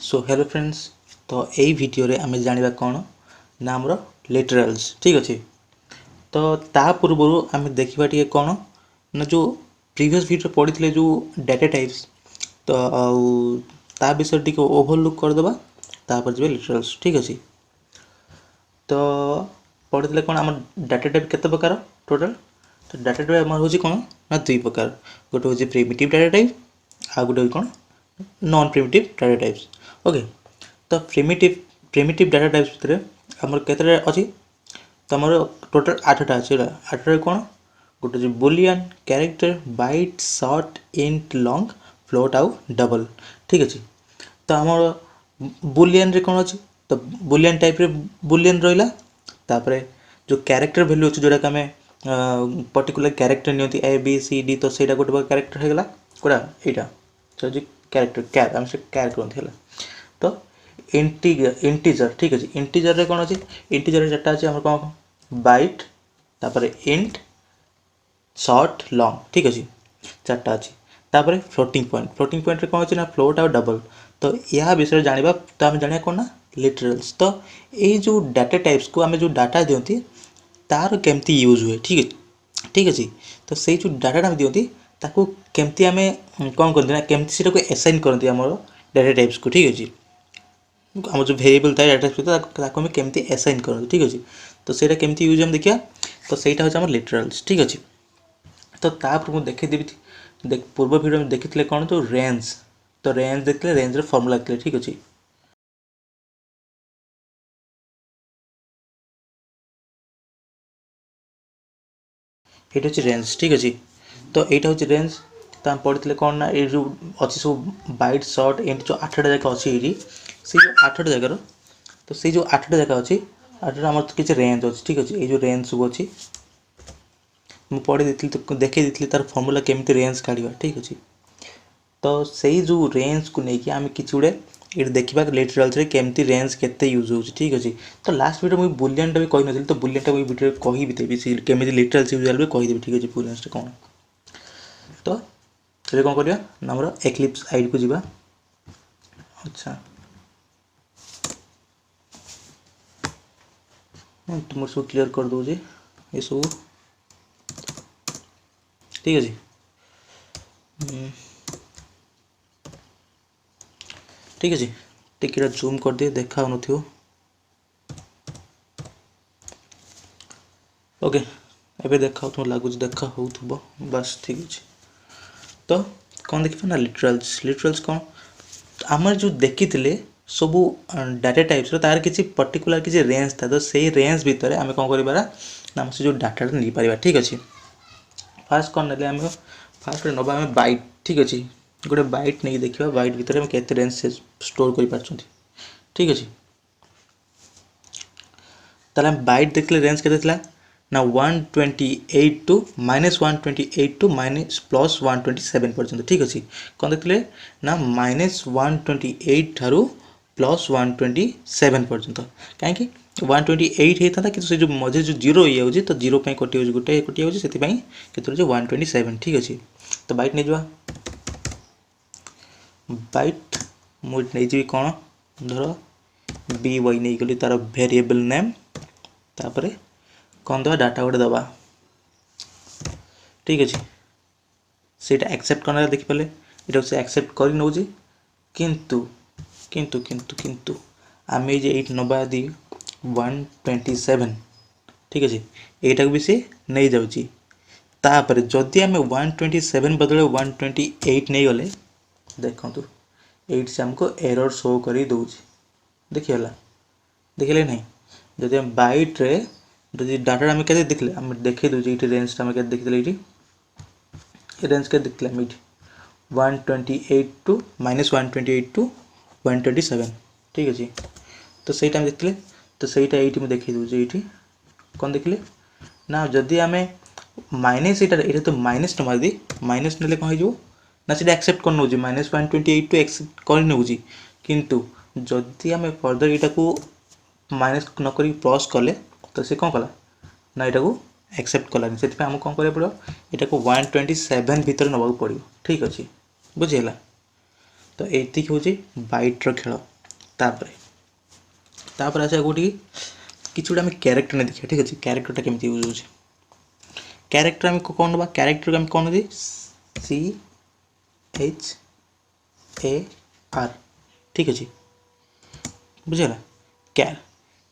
So hello friends. तो यही video रे आम जाना कौन ना आमर लिटराल्स ठीक अच्छे। तो ता पूर्व आम देखा टे कौन ना जो प्रीवियस वीडियो पढ़ी थे जो डाटा टाइप्स तो ता विषय टी ओभरलुक करदे तापर जी लिटराल्स ठीक अच्छे। तो पढ़ी कौन आम डाटा टाइप केते प्रकार टोटाल। तो डाटा टाइप आम हूँ कौन ना दुई प्रकार, गोटे हूँ प्रिमिटिव डाटा टाइप आ गोटे कौन non primitive data types. Okay. तो प्रिमिटिव डाटा टाइप्स भितर आमर केते अच्छी तो आमर टोटाल 8टा अच्छी। 8टा कौन गोटे जो Boolean character bite short int long float आउ डबल ठीक अच्छे। तो आमर बुलियन रे कौन अच्छी तो बुलियन टाइप रे बुलियन रहा तापर जो कैरेक्टर वैल्यू अच्छे जोटा आम पर्टिकुलर कैरेक्टर नियंती ए बी सी डी तो सहीटा गोटे कैरेक्टर होगा कोड़ा यहाँ तो जो कैरेक्टर कैर आम से कैर करते हैं। तो इंटीजर ठीक अच्छे। इंटीजर रे कौन अच्छे इंटीजर चार्टा अच्छे आम कौन बाइट तापर इंट शॉर्ट लॉन्ग ठीक अच्छे चार्टा अच्छी। तापर फ्लोटिंग पॉइंट रे कौन अच्छे ना फ्लोट आउ डबल। तो यह विषय जाना तो आम जाना कौन ना लिटराल्स। तो ये जो डाटा टाइप्स को आम जो डाटा दिखती तार केमती यूज हुए ठीक अच्छे। तो से जो डाटा आम दिखती ताको केमती आम कौन करते ना केमती से एसाइन करती आम डाटा टाइप्स को ठीक अच्छे। आम जो वेरिएबल था डाटा टाइप्स आम केमती एसाइन करते ठीक अच्छे। तो सहीटा केमती यूज हम देखा तो सहीटा हूँ लिटराल्स ठीक अच्छे। तो तापर मुझे देखी पूर्व वीडियो में देखी कौन तो रेंज। तो रेंज देखते रेंज फर्मुला देखते ठीक अच्छे। ये हूँ रेंज ठीक अच्छे। तो यहाँ हूँ रेंज तो आम पढ़ी कौन ना ये जो अच्छी सब बाइट शॉर्ट एंड जो 8टा जगह अच्छी ये से जो 8टा जगार तो से जो 8टा जगह अच्छी 8टा आम किसी रेंज अच्छी ठीक अच्छे। ये जो रेंज सब अच्छी मुझे पढ़ी दी तो देखी दी तार फर्मुला केमती रेंज काढ़ा ठीक अच्छे। तो से जो रेंज को लेकिन आम कि गुड़े ये देखा लिटराल्स केमती रेंज केते यूज हो ठीक अच्छे। तो लास्ट वीडियो मुझे बुलियन भी कही नी तो बुलियन मुझे वीडियो कही देवी केमी लिटराल्स यूज भी कहीदेवी ठीक अच्छे बुलियन कौन। तो ये कौन करवा ना आम एक्लिप्स आईडी को जीवा। अच्छा तुम सब क्लीयर कर दूसरी ये सब ठीक अच्छे। ठीक अच्छे टिकेटा जूम कर दिए देखा हो ओके एबे देखा तुम लगुच देखा हो बस ठीक अच्छे। तो कौन देखा ना लिटराल्स कौन आमर जो देखी सब डाटा टाइप्स तार किसी पर्टिकुलर किसी रेंज था तो से रेंज भितर आम कौन कर से जो डाटा नहीं पार ठीक अच्छे। फास्ट कौन ना आम फास्ट नवा आम बाइट ठीक अच्छे गोटे बाइट नहीं देखा बाइट भितर आम केते रेंज से स्टोर कर ठीक अच्छे। ताले आम बाइट देखले रेंज केते ना 128 टू -128 टू माइनस प्लस 127 पर्यंत ठीक अच्छे। कौन देखते ना -128 ठारू प्लस 127 पर्यंत कहीं 128 होता कि जो मझे जो जीरो हो तो जीरो कटि गोटे कटि से 127 ठीक अच्छे। तो बाइट नहीं जावा बाइट मुझे नहीं कौन धर बी वाई नहीं गली तार वेरिएबल नेम तापर कौन दवा डाटा गोटे दबा ठीक अच्छे। सेटा एक्सेप्ट करना देखिपारे ये से एक्सेप्ट कर नौ किंतु किंतु किंतु किंतु आम ये नवा दी 127 ठीक अच्छे यहीटा भी सी नहीं जाऊँगी। तापर जदि आम 127 बदले 128 नहीं गले देखु ये से आमको एरर शो कर दूसरी देखिएगा देखिले नहीं जदि आम बाइट रे जदि डाटा आम के देखले आम देखे दूसरे ये रेंज आम के देखते ये रेंज के देखते आम ये 128 टू -128 टू 127 ठीक अच्छे। तो सही टाइम देखते तो सहीटा ये देखी दूसरे ये कौन देखले ना जदि आम माइनस ये तो माइनस टा मारदी माइनस ना कौन हो ना सीटा एक्सेप्ट कर नौ -128 टू एक्सेप्ट कर नौ किंतु जदि आम फर्दर यहाँ को माइनस नक प्लस कले तो सी कौन कला ना यहाँ को एक्सेप्ट कलानी से आम कौन करा पड़ो यहाँ को 127 भितर नवा पड़ो ठीक अच्छे बुझीगला। तो ये हूँ बाइट्र खेल। तापर आसा गोटी किसी गोटे आम क्यारेक्टर ने देखिए ठीक अच्छे क्यारेक्टरटा केमती यूज हो क्यारेक्टर आम कौन दबा क्यारेक्टर आम कौन दी CHAR ठीक अच्छे बुझेगा क्यार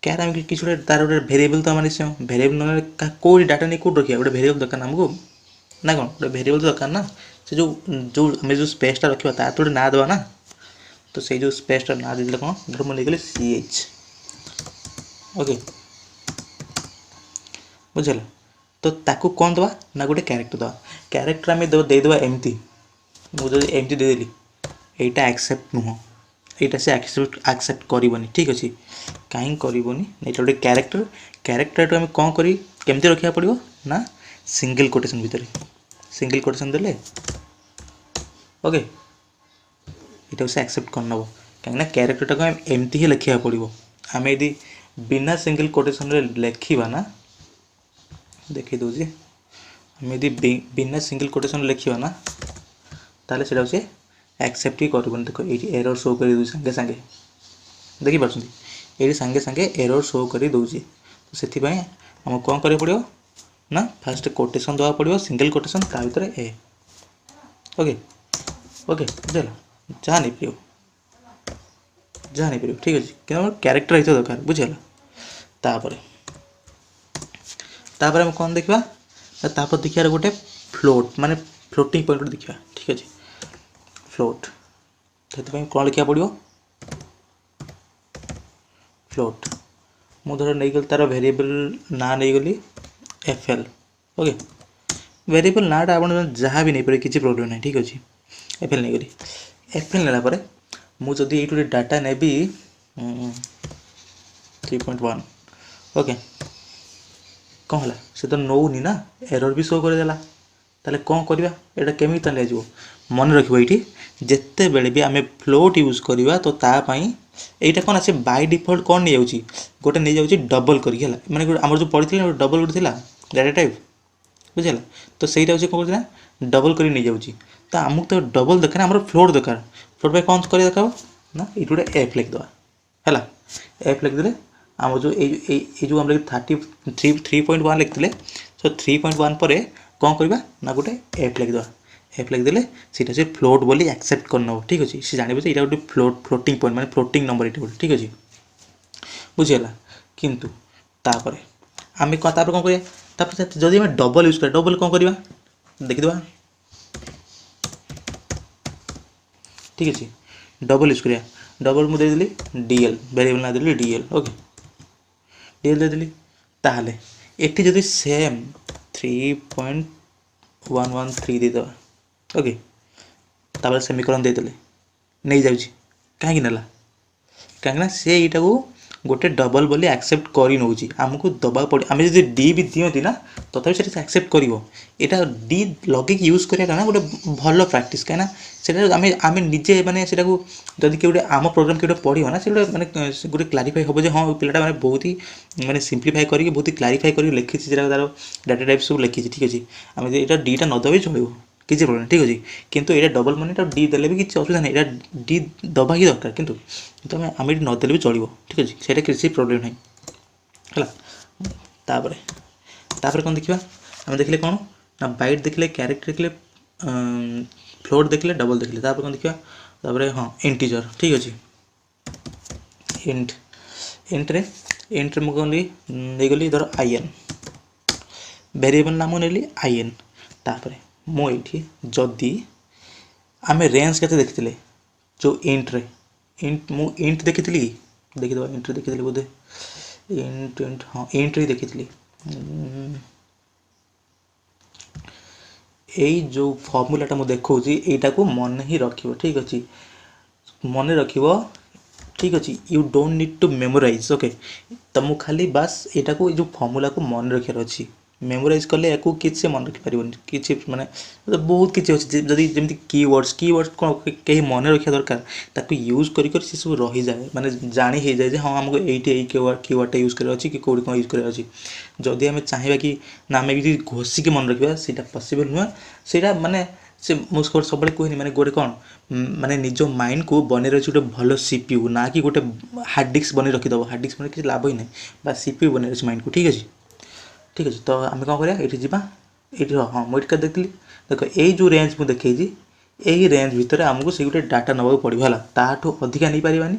क्यार आम किसी गोटे तार गोटे भेरिएबल तो मानी भेरिएबल ना कौट डाटा नहीं कौट रखा गोटे भेरिएबल दरकार आमको ना कौन गोटे भेरिएबल दरकार ना से जो जो आम जो स्पेसटा रखा तार तो गोटे ना देवा ना तो से जो स्पेसटा ना दे कौन धर मुझे गली CH ओके बुझेगा तो ताकू कौन दवा ना गोटे क्यारेक्टर दवा क्यारेक्टर आम देदेवा एमती मुझे एमती देदेली यहीटा एक्सेप्ट नुह यहाँ से एक्सेप्ट करनी ठीक अच्छे कहीं करनी ये गोटे क्यारेक्टर क्यारेक्टर आम कौन करी केमती रखा पड़ो ना सिंगल कोटेशन भितर सिंगल कोटेशन देले ओके ये से एक्सेप्ट कर नब कहीं क्यारेक्टर को एमती ही लिखा पड़ो आम यदि बिना सिंगल कोटेशन लिखा ना देखी दूसरी आम यदि बिना सिंगल कोटेशन लिखा ना ताले से एक्सेप्ट ही कर देख ये एरर शो कर दूसरी सांगे सांगे देखिपार ये सांगे सांगे एरर शो कर दूसरी तो से आम कौन करा पड़ो ना फास्ट कोटेशन दवा पड़ो सिंगल कोटेशन ता भर ए ओके ओके बुझेगा जहाँ नहीं पार जहाँ नहीं पार ठीक अच्छे कि क्यारेक्टर होता दरकार बुझेगा तापर आम कौन देखा देखिए गोटे फ्लोट माने फ्लोटिंग पॉइंट देखा ठीक अच्छे फ्लोट से कौन लिखा पड़ो फ्लोट मुझे नहीं गली तार वेरिएबल ना नहीं गली FL ओके वेरिएबल नाटा आप जहाँ भी नहीं पारे किसी प्रोब्लेम ना ठीक अच्छे FL नहीं गली FL नेला मुझे ये डाटा नेबी 3.1 ओके कौन है से तो नौनी ना एरर भी शो करदेला ताले कौन करवा यहाँ केमी ताले आजो मन रखिए ये जिते बेले भी आम फ्लोट यूज करवा तो तापाई यहाँ कौन से बाय डिफॉल्ट कौन नहीं जाऊँगी गोटे नहीं जाऊँगी डबल करके माने आम जो पढ़ी डबल गोटे थी डाटा टाइप बुझेगा तो सहीटा हूँ कौन कर डबल कर नहीं जाऊँगी तो आमको तो डबल दरकार आम फ्लोट दरकार फ्लोट पर कौन कर देखा ना ये गोटे F लिखिदेवा है F लिखिदे आम जो जो आम 3.1 लिखते सो 3.1 पर कौन करवा ना गोटे F लिखिदेवा F लिखिदे सीटा से फ्लोट बोली एक्सेप्ट कर नब ठीक अच्छे सी जानवे ये गोटे फ्लोटिंग पॉइंट माने फ्लोटिंग नंबर ये गोटे ठीक अच्छे बुझीगला किंतु तापर आम कौन करा जदि आम डबल यूज कर डबल कौन करवा देखीद ठीक अच्छे डबल यूज करा डबल मुझे देदेली DL वेरिएबल ना देली DL ओके DL देदेली ताहले एटी जदि सेम 3.113 देदेवा ओके तापर सेमिकोलन देदेले नहीं जाऊँगी कहीं नेला कहीं से यहाँ को गोटे डबल बोली एक्सेप्ट कर नौची आमको दबा पड़े आम जो डी भी दिखती ना तथापि से एक्सेप्ट कर यहाँ डी लगे यूज करा ना गोटे भल प्राक्टिस कहीं आम आम निजे मैंने जदि कि आम प्रोग्राम किए पढ़ो ना से मैंने गोटे क्लारिफाई हम जो हाँ पिलाटा मैंने बहुत ही मैंने सिंप्लीफाई करके बहुत ही क्लारिफाई कर लिखी तार डाटा टाइप सब लिखी ठीक अच्छे आम यहाँ डीटा नदेबी चलो किसी प्रोब्लेम ठीक अच्छे किंतु ये डबल मनी डी देले भी किसी असुविधा नहीं यहाँ डी दबा ही दरकार किंतु आम आम ये नदेले भी चलो ठीक अच्छे से किसी प्रोब्लेम नहीं है तापर कौन देखा आम देखले कौन ना बाइट देखले क्यारेक्टर देखले फ्लोट देखले डबल देखले तापर कौन देखा तापर हाँ इंटीजर ठीक अच्छे इंट्रे मुझे कौन नहीं गली धर IN वेरिएबल नाम नेली IN तापर मुझे जदि आम रेंज के देखी जो इंट्रे इंट देखी देखीद इंट्रे देखी बोधे इंट हाँ इंट्रे देखी यही जो फर्मूलाटा मुझे देखी यहाँ को मन ही रख ठीक अच्छे मन रख ठीक अच्छे you don't need to memorise okay तुमको खाली बास यहाँ को जो फर्मूला को मन रखार अच्छी मेमोराइज कले या किसी मन रखिपार कि माने बहुत किसी अच्छे जदि जमी कीवर्ड्स कौन कहीं मन रखा दरकार ताको यूज कर सब रही जाए माने जानी हो जाए हाँ आमको ये कीवर्डटा यूज कर कि कौटी कौन यूज कर जदि आम चाहिए कि ना आम घोषिक मन रखा से पॉसिबल नुह से माने से मुझे सब कहनी मैंने गोटे कौन माने निज माइंड को बन रही गोटे भल सीपीयू ना कि गोटे हार्ड डिस्क बन रखीदेव हार्ड डिस्क बन किसी लाभ ही ना बस सीपीयू बन रही माइंड को ठीक अच्छे ठीक अच्छे तो आम कौन करा ये जावा ये हाँ मुझे देखी देख यही जो रेंज मुझे देखी यही रेंज भितर आमको से गोटे डाटा नवा पड़ो है ताठू अधिका नहीं पारानी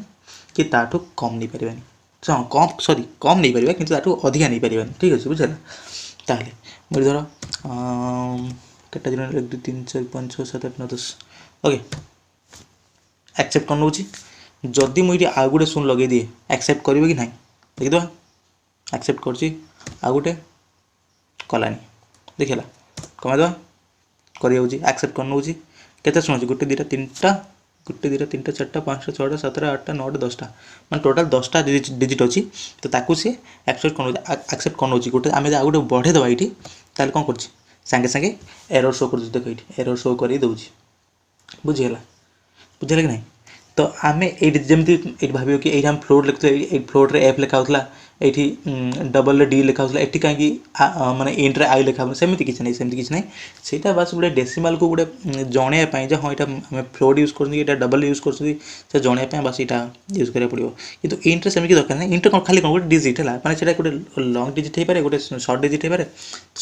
कि ताठू कम नहीं पारानी हाँ कम सॉरी कम नहीं पारा कि अधिका नहीं पारानी ठीक अच्छे बुझे ताहले मुझे धर केटा दिन 1 2 3 4 5 6 7 8 9 10 ओके एक्सेप्ट कर नौची जदि मुझे आउ गोटे शून लगे दिए एक्सेप्ट करेंगे कि ना देखीद एक्सेप्ट कर गोटे कलानी देखला कमेद कर एक्सेप्ट कर नौची केते शून अच्छे गोटे दुटा तीनटा गोटे दुटा तीनटा चार्टा 5टा 6टा 7टा 8टा 9टा 10टा मैं टोटाल 10टा डिजिट अच्छी तो ताकू सी एक्सेप्ट कर नौची गोटे आम आउ गोटे बढ़े देवा ये ताल कौन कर सागे सागे एरर शो कर देख ये एरर शो कर दूसरी बुझीगला बुझे कि ना तो आम ये जमी भाव कि ये फ्लोट लिखुले फ्लोट रे एफ लिखा होता ये डबल डी लिखा होता ये कहीं माने इंट्रे आई लिखा सेमती किसी नहीं सेमती किसी नहीं ସେଇଟା ବାସ୍ ଗୋଟେ ଡେସିମାଲ को ଗୋଟେ ଜଣେଇବା ପାଇଁ ଯେ ହଁ ଏଇଟା ଆମେ ଫ୍ଲୋଟ୍ ୟୁଜ୍ କରୁଛନ୍ତି ଏଇଟା ଡବଲ୍ ୟୁଜ୍ କରୁଛନ୍ତି ସେ ଜଣେଇବା ପାଇଁ ବାସ୍ ଏଇଟା ୟୁଜ୍ କରିବାକୁ ପଡ଼ିବ କିନ୍ତୁ ଇଣ୍ଟରେ ସେମିତି ଦରକାର ନାହିଁ ଇଣ୍ଟରେ କ'ଣ ଖାଲି କ'ଣ ଗୋଟେ ଡିଜିଟ୍ ହେଲା ମାନେ ସେଇଟା ଗୋଟେ ଲଙ୍ଗ୍ ଡିଜିଟ୍ ହେଇପାରେ ଗୋଟେ ସର୍ଟ ଡିଜିଟ୍ ହେଇପାରେ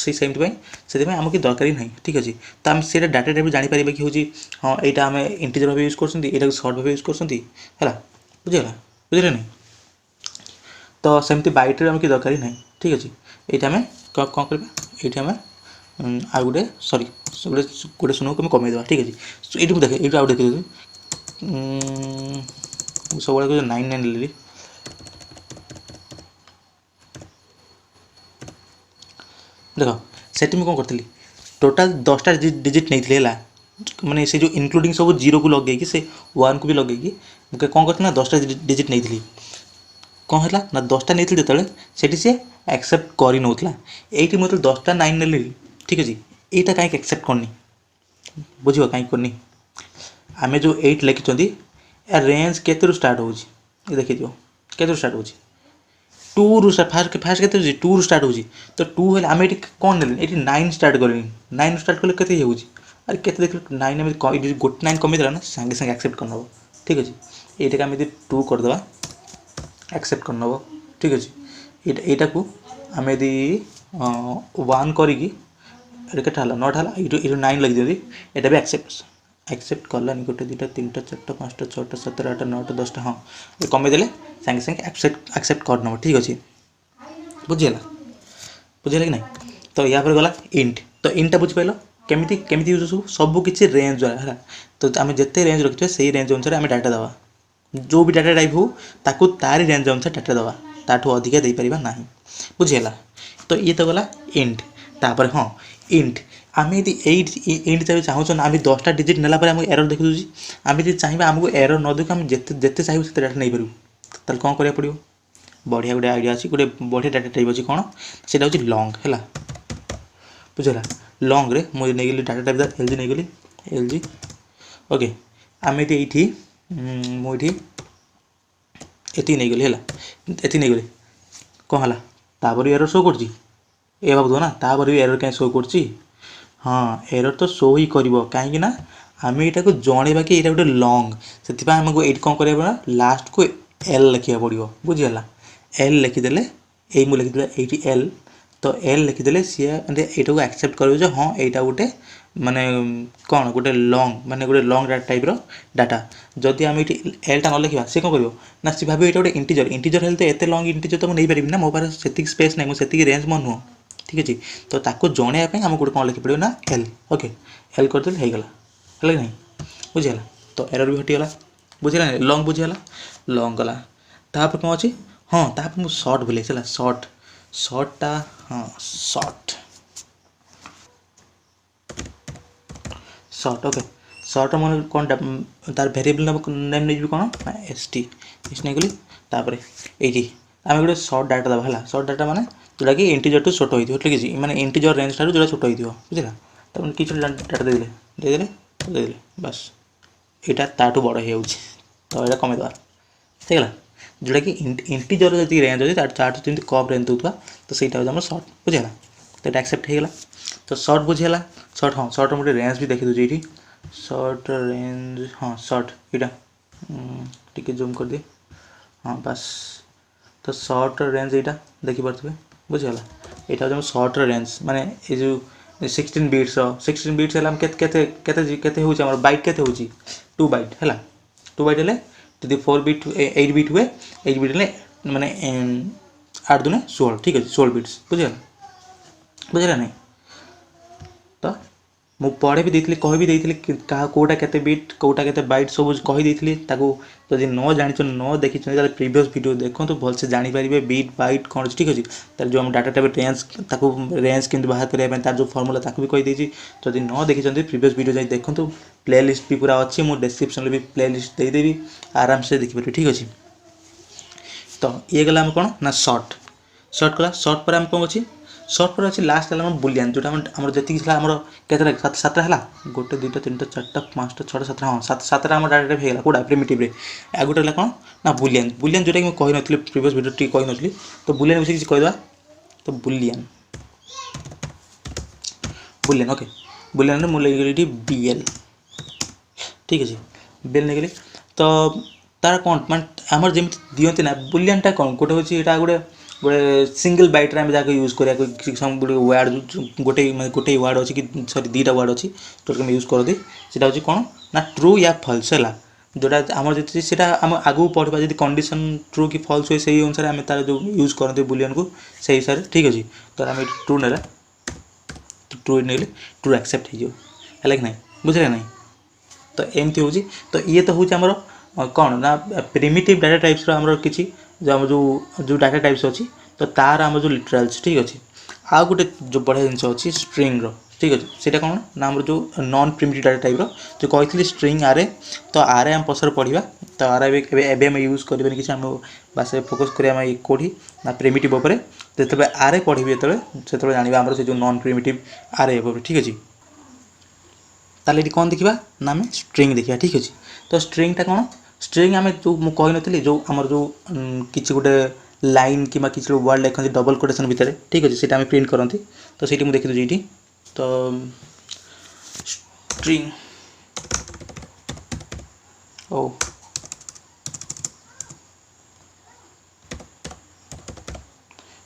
ସେଇ ସେମିତି ପାଇଁ ସେଥିପାଇଁ ଆମକୁ ଦରକାର ହିଁ ନାହିଁ ଠିକ୍ ଅଛି ତ ଆମେ ସେଇଟା ଡାଟା ଟାଇପ୍ ଜାଣିପାରିବା କି ହେଉଛି ହଁ ଏଇଟା ଆମେ ଇଣ୍ଟିଜର ଭାବେ ୟୁଜ୍ କରୁଛନ୍ତି ଏଇଟାକୁ ସର୍ଟ ଭାବେ ୟୁଜ୍ କରୁଛନ୍ତି ହେଲା ବୁଝିଗଲା ବୁଝିଲେ ନାହିଁ तो सेमती बाइट्रे आम कि दरकार ही ना ठीक अच्छे ये आम कौन करवा ये आम आ गोटे सरी गोटे गोटे शून को कमेदेवा ठीक अच्छे ये देखे ये आउ देखी सब 9 ले देख से कौन करी टोटाल 10टा डिजिट नहीं है माने से जो इनक्लूडिंग सब 0 को लगे से 1 को भी लगे कौन करती 10टा डिजिट नहीं थी कौन है ना 10टा नहीं जो से सी एक्सेप्ट कर नौला ये मुझे 10टा 9 ने ठीक अच्छे यहाँ कहीं एक्सेप्ट करनी बुझ कहीं करनी आम जो 8 लिखिं यार रेंज के स्टार्ट हो देखी दिव के स्टार्ट हो 2 रु फास्ट फास्ट के 2 रु स्टार्ट हो तो 2 है आम ये कौन ने ये 9 स्टार्ट करें 9 स्टार्ट कले के अरे के देख 9 गोटे 9 कमी ना सागे सागे एक्सेप्ट कर ठीक अच्छे ये आम 2 करदे एक्सेप्ट कर नब ठीक अच्छे यहाँ को आम यदि 1 करी के 9टा ये 9 लगी दिखती यहाँ भी एक्सेप्ट एक्सेप्ट कलानी गोटे दुटा 3टा 4टा 5टा 6टा 7टा 8टा 9टा 10टा हाँ ये कमेदेले सागे सागे एक्सेप्ट कर नब ठीक अच्छे बुझीगला बुझे कि ना तो या पर गला इंट तो इंटा बुझिपाल केमी केमी यूज सब किसी रेंज द्वारा है तो आम जिते रेंज रखिए से रेंज अनुसार आम डाटा देवा जो भी डाटा टाइप हो ताकू तारी रेंज अनुसार डाटा देवा ताठू अधिका दे पारिबा नाही बुझीगला तो ये तो गला इंट तापर हाँ इंट आम यदि इंट जब चाहूँ ना आम 10टा डिजिट नेला आम एरर देखी दूसरी आम यदि चाहिए आमको एरर न देखो आम जिते चाहिए से डाटा नहीं पारू ताल कौन करा पड़ो बढ़िया गोटे आइडिया अच्छी गोटे बढ़िया डाटा टाइप अच्छी कौन से लंग है बुझेगा लंग रे मुझे नहीं गली डाटा टाइप एल जी नहीं गली एल जी ओके आम ये मुझे ये नहीं गली है ये नहीं गली कौन है तापर एरर शो कर भाव ना तापर भी एरर कहीं शो कर हाँ एरर तो शो ही कर कहीं आम यहाँ को जनवा कि यहाँ गोटे लंग से आमको ये कौन करा लास्ट को एल लिखा पड़ो बुझीगला एल लिखिदे यही मुझे लिखिदे ये एल तो एल लिखिदे सी यहाँ को एक्सेप्ट कर हाँ यहाँ गोटे माने कौन गोटे लंग माने गोटे लंग डाटा टाइप डाटा जदि आम ये एलटा न लिखा सी कौन कर ना सी भाव ये गोटे इंटीजर इंटीजर हेल्थ एत लंग इंटीजर तो नहीं पारि ना मो पास से स्पेस ना मुझे रेंज मो नुह ठीक अच्छे तो ताको जनवाई आम गोटे कौन लिखी पड़ो ना एल ओके एल करदे होगला है कि नहीं बुझीगला तो एरर भी हटिगला बुझीगला लंग बुझीगला लंग गला तापर कौन अच्छी हाँ तापर मुझे सर्ट भूल चला सर्ट सर्टा हाँ सर्ट सर्ट ओके सर्ट मन कौन तार भेरिएबल नेम नहीं कौन एस टी एस नहीं गली तापर ये आम गोटे सर्ट डाटा दबा है सर्ट डाटा माने जोटा कि इंटीजर टू छोट हो ठीक माने इंटीजर रेंज ठार जो छोट हो बुझेगा तब किसी डाटा देदेले बस यहाँ ताठू बड़ हो तो यहाँ कमेदे ठीक है जोटा कि इंटीजर जी रेंज अच्छी ताठू जमी कम रेंज दूसरा तो सहीटा हूँ आम सर्ट बुझेगा तो ये एक्सेप्ट होगा तो सर्ट बुझीगला सर्ट हाँ सर्ट गोटे रेंज भी देखी दूसरी ये सर्ट रेंज हाँ सर्ट यहाँ टी जूम कर दिए हाँ बस तो सर्ट रेंज यहाँ देखिपे बुझीगला यहाँ हूँ सर्ट रेंज माने ये जो 16 बिट्स 16 बिट्स है केते होची हमर बाइट केते होची 2 बाइट है 2 बाइट हेले यदि 4 बिट 8 बिट हुए 8 बिट हेले माने 8 दुने 16 ठीक है 16 बिट्स बुझिला नहीं तो मु पढ़े भी देइथिली कहि भी देइथिली का कोटा केते बिट कोटा केते बाइट सब कहि देइथिली ताको जदि न जानिछ न देखिछ ताले प्रीवियस वीडियो देखो तो भल से जानि परिबे बिट बाइट कोन ठीक अछि ताले जो हम डाटा टाइप रेंज ताको रेंज किंतु बाहर करिया पे तार जो फार्मूला ताको भी कहि देछि जदि न देखिछन्ती प्रीवियस वीडियो जाई देखंतु प्लेलिस्ट भी पूरा अछि मु डिस्क्रिप्शन में भी प्लेलिस्ट दे देबी आराम से देखि परिबे ठीक अछि तो ये गला हम कोन ना शॉर्ट कला शॉर्ट पर हम कोन अछि सर्ट पर अच्छी लास्ट है बुलियन जो आम जी के सातटा है गोटे दुईटा तीन चार्टा पाँचटा छटा सातटा हाँ सातटा आम डाटा टाइप होगा कौटा प्रिमिटिव आ गोटे है कौन ना बुलियन बुलियन जोटा कि मैं कही नी प्रीवियस वीडियो टी कही नी तो बुलियन विषय किसी कहीदा तो बुलियन बुलियन ओके बुलियन मुझे बीएल ठीक अच्छे बीएल नहीं गली तो तार कौन मैं आमर जमी दिखती ना बुलियनटा कौन गोटे हूँ यहाँ गोटे गोटे सिंगल बैट रे जहाँ यूज करा गोटे गोटे गोटे वार्ड अच्छी कि सॉरी दीटा वार्ड अच्छी जो यूज करती से हूँ कौन ना ट्रू या फल्स है जोटा आम जी से आम आगू पढ़ा जी कंडीशन ट्रू कि फल्स हुए से अनुसार आम तार जो यूज करते बुलियन को से हिसाब से ठीक अच्छे तो आम ट्रू ना ट्रू नहीं ट्रू एक्सेप्ट है कि ना बुझे ना तो एमती हूँ तो ये तो हूँ आमर कौन ना प्रिमिटिव डाटा टाइप्स आमर किसी जो आम जो डाटा टाइप्स अच्छी तो तार आम जो लिटराल्स ठीक अच्छे आउ गोटे जो बढ़िया जिन अच्छी स्ट्रिंग ठीक अच्छे सीटा कौन ना आम जो नॉन प्रिमिटिव डाटा टाइप जो कही स्ट्रिंग आरे तो आरे आम पसर पढ़ा तो आरे एवं यूज करें कि बास फोकस करें कौटी ना प्रिमिटिव उपर जो आरे पढ़ी जो जानवा आम से जो नॉन प्रिमिटिव आरे ठीक अच्छे ताले कौन देखा ना आम स्ट्रिंग देखा ठीक अच्छे तो स्ट्रिंगटा कौन स्ट्रिंग आम जो मुझे कही नी जो आमर जो किसी गोटे लाइन कि किसी वर्ड लिखते डबल कोटेशन भितर ठीक अच्छे सीटा प्रिंट करती तो सीटी मुझे देखी दूसरी तो स्ट्रिंग ओ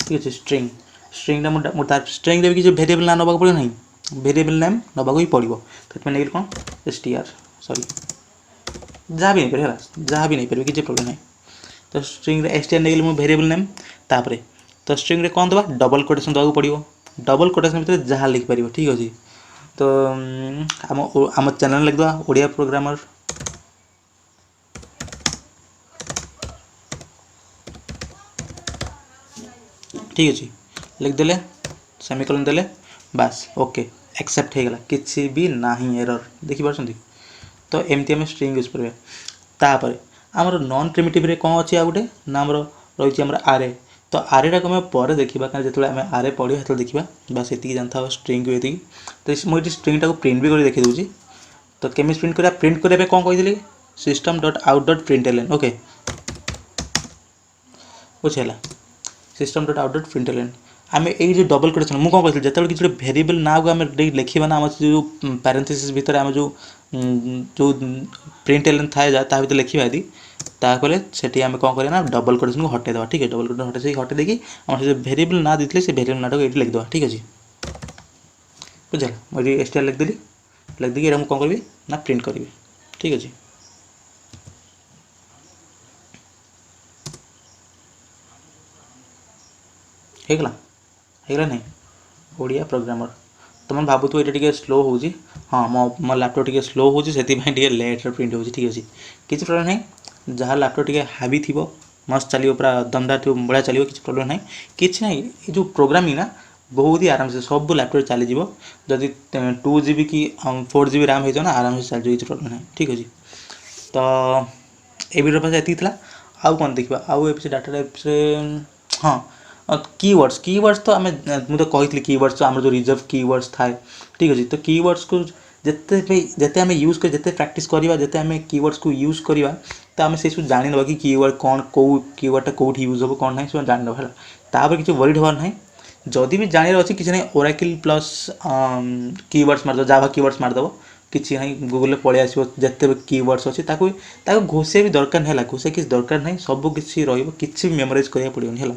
ठीक अच्छे स्ट्रिंग स्ट्रिंगटा तार स्ट्रिंग भी किसी भेरिएबल ना नवा पड़ो ना भेरिएबल नेम नवा ही पड़ो तो नहीं कौन एसटीआर सॉरी जहाँ भी नहीं पारे जहाँ भी नहीं पारे किसी प्रोब्लेम नहीं तो स्ट्रिंग एसटीआर नहीं मुझे भेरिएबल नेम तापर तो स्ट्रिंग कौन दबा डबल कोटेशन देवाक पड़ो डबल कोटेशन भितर जहाँ लिखिपर ठीक अच्छे तो आम चैनल लिखद ओडिया प्रोग्रामर ठीक अच्छे लिखदे सेमिकोलन देले बास ओके एक्सेप्ट हो गला किसी भी ना एरर देखिपी तो एमती आम स्ट्रिंग यूज करें तापर आमर नॉन प्रिमिटिव रे कौन अच्छी आ गए ना आमर रही आमर आरे तो आरेटा को आम पर देखा क्या जो आम आरे पढ़ा तो देखा बस ये जानता स्ट्रिंग ये तो मुझे स्ट्रिंगटा को प्रिंट भी कर देखी दूसरी तो केमी प्रिंट करने कौन कही system dot out dot println okay बुझेगा system dot out dot println आम ये डबल कोटेशन मुझे कौन कहती जो किसी भेरिएबल ना को आम लिखा ना आम जो पैरेंथेसिस भितर आम जो जो प्रिंटलन थाए ता भर लिखा यदि ताकले से आम कौन करें ना डबल कोटेशन को हटे देवा ठीक है डबल कोटेशन हटे देखिए आम से भेरिएबल ना देते से भेरिएबल ना को ये लिखिदेवा ठीक अच्छे बुझे मुझे एसटीआर लिखदेली लिखदेकी मुझे कौन करी ना प्रिंट करी ठीक अच्छे होगला नहीं ओडिया प्रोग्रामर तुम भावुथ ये स्लो हो हाँ मो लैपटॉप टी स्लो हो लेट प्रिंट हो ठीक अच्छे किसी प्रोब्लेम नहीं जहाँ लैपटॉप टी हावी थी मस्त चलो पूरा दंदा थी बढ़िया चलो किसी प्रोब्लेम नहीं किसी ना ये जो प्रोग्रामिंग ना बहुत ही आराम से सब लैपटॉप चलीज जदि 2 GB कि 4 GB रैम हो ना आराम से चल किसी प्रोब्लेम नहीं ठीक अच्छे तो ये वीडियो पास ये आउ कौन देखा आउ ए डाटा टाइप से हाँ कीवर्ड्स तो आम मुझे कही कीवर्ड्स आम जो रिजर्व कीवर्ड्स थाए ठीक अच्छे तो कीवर्ड्स को जिते आम यूज कर जिते प्रैक्टिस करवा जिते आम कीवर्ड्स को यूज करवा तो आम से सब जान कि कीवर्ड कौन कौ कीवर्डटा कौट यूज हम कौन ना सब जान है तापर किसी वरीड हबार ना जदि भी जानिर अच्छी किसी नहीं ओराकिल प्लस कीवर्ड्स मारद जावा कीवर्ड्स मारदेव किसी नहीं गूगल पलि आसो जिते भी कीवर्ड्स अच्छी घोषे भी दरकार नहीं घोषे किसी दरकार नहीं सबकि किसी भी मेमोराइज करा पड़ोनी है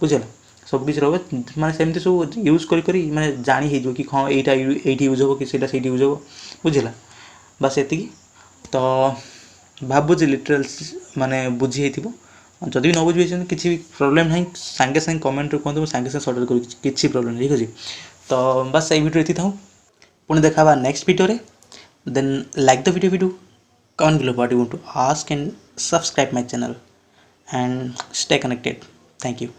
बुझे सबकि रहा सेमती सब यूज करी माने जानी हो कि हाँ यहाँ ये यूज हो कि यूज हो बुझेगा बस ये तो भावुँ लिटराल्स माने बुझी जदि भी न बुझे किसी भी प्रोब्लेम नहीं सांगे सांगे कमेंट कहते मुझे सांगे सांगे सर्ट आउट कर किसी प्रोब्लेम ठीक अच्छे तो बस यही वीडियो ये था पुणी देखा next video then like the video comment below what you want to ask and subscribe my channel and stay connected. Thank you.